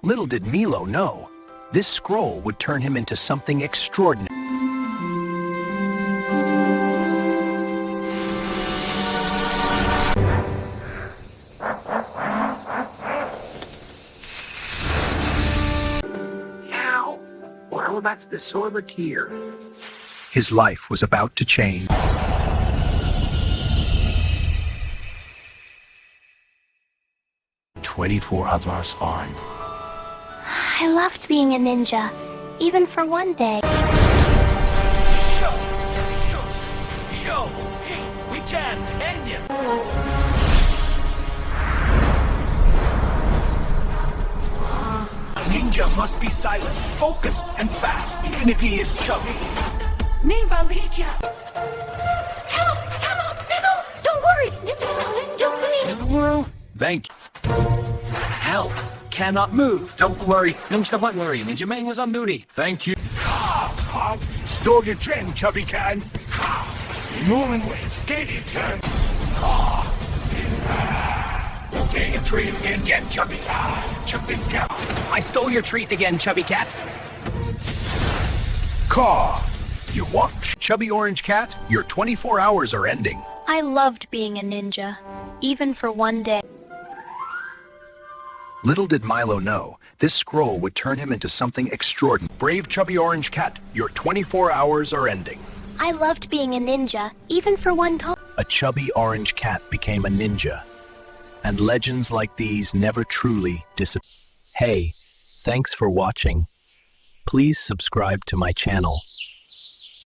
Little did Milo know, this scroll would turn him into something extraordinary. Now, well, that's the sword here. His life was about to change. "24 hours on." I loved being a ninja, even for one day. Yo, hey, we can't end him. A ninja must be silent, focused, and fast, even if he is chubby. Ninja ninjas. Help! Don't worry! Ninja, Thank you. Help! Cannot move. Don't worry. Ninja, don't worry. Ninja Man was on duty. Thank you. Stole your train, Chubby Can. Moving with skating turn. Take a treat again, Chubby Cat. Chubby Cat. I stole your treat again, Chubby Cat. Car. You what? Chubby Orange Cat, your 24 hours are ending. I loved being a ninja, even for one day. Little did Milo know, this scroll would turn him into something extraordinary. Brave Chubby Orange Cat, your 24 hours are ending. I loved being a ninja, even for one time. A chubby orange cat became a ninja. And legends like these never truly disappear. Hey, thanks for watching. Please subscribe to my channel.